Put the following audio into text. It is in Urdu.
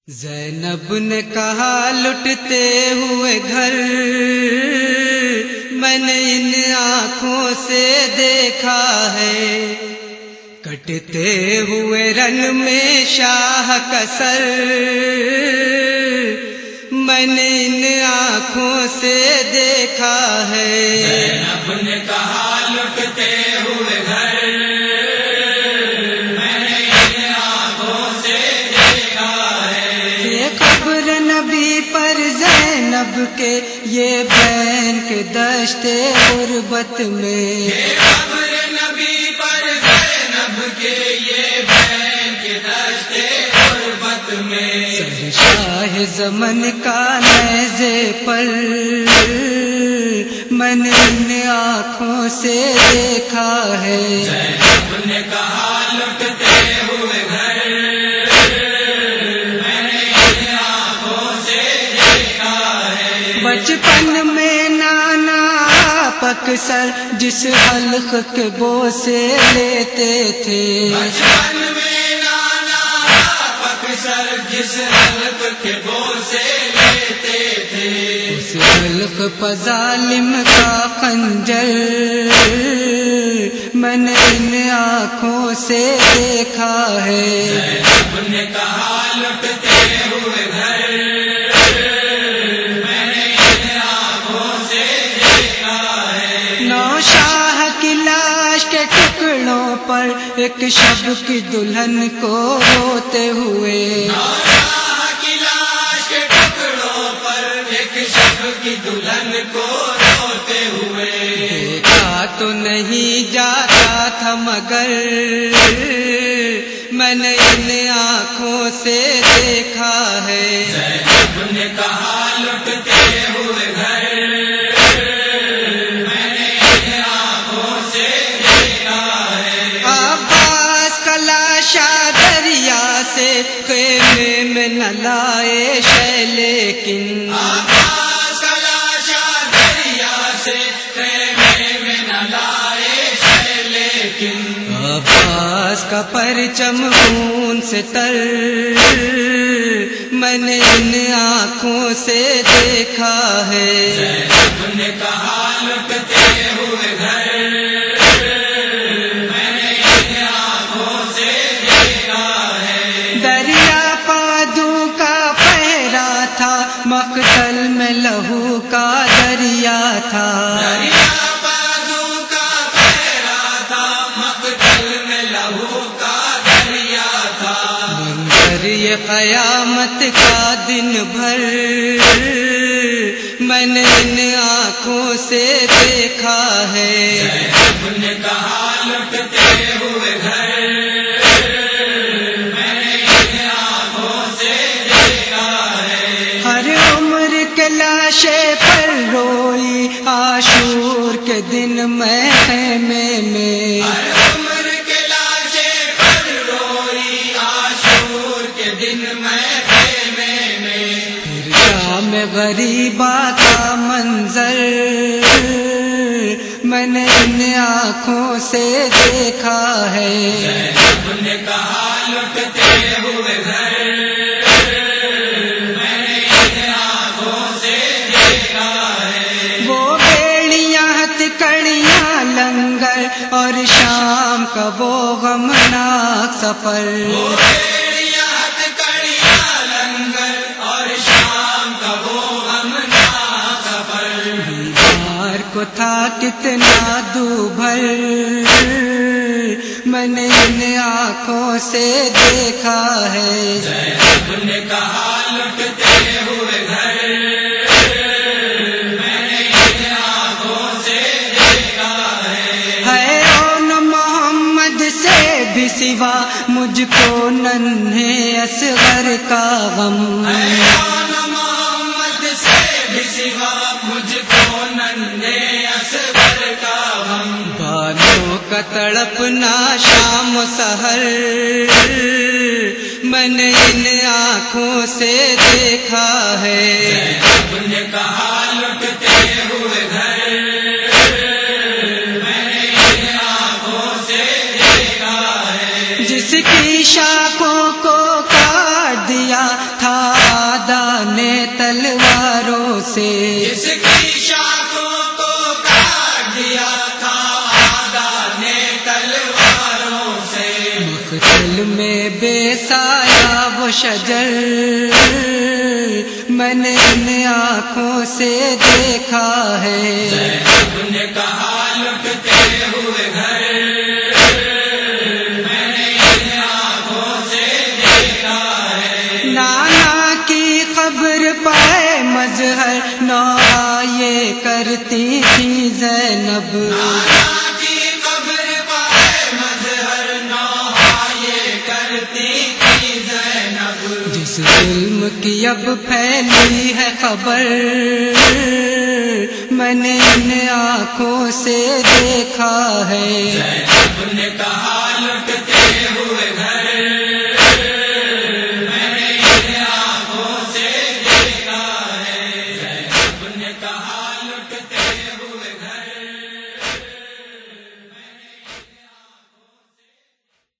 زینب نے کہا لٹتے ہوئے گھر میں نے ان آنکھوں سے دیکھا ہے، کٹتے ہوئے رن میں شاہ کا سر میں نے ان آنکھوں سے دیکھا ہے۔ زینب نے کہا لٹتے ہوئے گھر میں نے ان آنکھوں سے دیکھا ہے۔ یہ قبر نبی پر زینب کے، یہ بین کے دشتے غربت میں، یہ قبر نبی پر زینب کے، یہ بین کے دشتے غربت میں، شاہ زمن کا نیزے پر میں نے ان آنکھوں سے دیکھا ہے۔ زینب نے کہا لٹتے ہوئے گھر میں نے ان آنکھوں سے دیکھا ہے۔ بچپن میں نانا اکثر جس حلق کے بوسے لیتے تھے، بچپن میں نانا اکثر جس حلق کے بوسے لیتے تھے، اس حلق پر ظالم کا خنجر میں نے ان آنکھوں سے دیکھا ہے۔ زینب نے کہا لٹتے ہوئے گھر میں نے ان آنکھوں سے دیکھا ہے۔ نوشاہ کی لاش کے ٹکڑوں پر ایک شب کی دلہن کو روتے ہوئے، نوشاہ کی لاش کے ٹکڑوں پر ایک شب کی دلہن کو روتے ہوئے، دیکھا تو نہیں جاتا تھا مگر میں نے ان آنکھوں سے دیکھا ہے۔ زینب نے کہا لٹتے ہوئے گھر میں نے ان آنکھوں سے دیکھا ہے۔ عباس کا لاشا دریا سے خیمے میں نہ لائے شے، لیکن عباس کا لاشا دریا سے خیمے میں نہ لائے شے، لیکن عباس کا پرچم خون سے تر میں نے ان آنکھوں سے دیکھا ہے۔ زینب نے کہا لٹتے ہوئے گھر میں نے ان آنکھوں سے دیکھا ہے۔ دریا پادو کا پہرا تھا، مقتل میں لہو کا دریا تھا، دریا بازو کا پہرا تھا، مقتل میں لہو کا دریا تھا، منظر یہ قیامت کا دن بھر میں نے ان آنکھوں سے دیکھا ہے۔ زینب نے کہا لٹتے ہوئے گھر میں نے ان آنکھوں سے دیکھا ہے۔ ہر عمر کے لاشے پر روئی عاشور کے دن میں خیمے میں، ہر عمر کے لاشے پر روئی عاشور کے دن میں خیمے میں، پھر شام غریبا کا منظر میں نے ان آنکھوں سے دیکھا ہے۔ زینب نے کہا لٹتے ہوئے گھر میں نے ان آنکھوں سے دیکھا ہے۔ وہ بیڑیاں ہتھکڑیاں لنگر اور شام کا وہ غمناک سفر، وہ بیڑیاں ہتھکڑیاں لنگر اور شام کا وہ غمناک سفر، دیوار کو تھا کتنا دوبھر میں نے ان آنکھوں سے دیکھا ہے۔ زینب نے کہا لٹتے ہوئے گھر میں نے ان آنکھوں سے دیکھا ہے۔ اون محمد سے بھی سوا مجھ کو ننھے اصغر کا غم، ایوان محمد سے بھی سوا مجھ کو ننھے اصغر کا غم، بالوں کا تڑپنا شام و سحر میں نے ان آنکھوں سے دیکھا ہے۔ زینب نے کہا لٹتے ہوئے گھر میں نے ان آنکھوں سے دیکھا ہے۔ جس کی شاخوں کو کاٹ دیا تھا میں بے سایہ وہ شجر میں نے ان آنکھوں سے دیکھا ہے. زینب نے کہا لٹتے ہوئے گھر میں نے ان آنکھوں سے دیکھا ہے. نانا کی قبر پائے مظہر نوحہ یہ کرتی تھی زینب. نانا کی قبر پائے مظہر نوحہ یہ کرتی تھی زینب. جس ظلم کی اب پھیلی ہے خبر میں نے ان آنکھوں سے دیکھا ہے. زینب نے کہا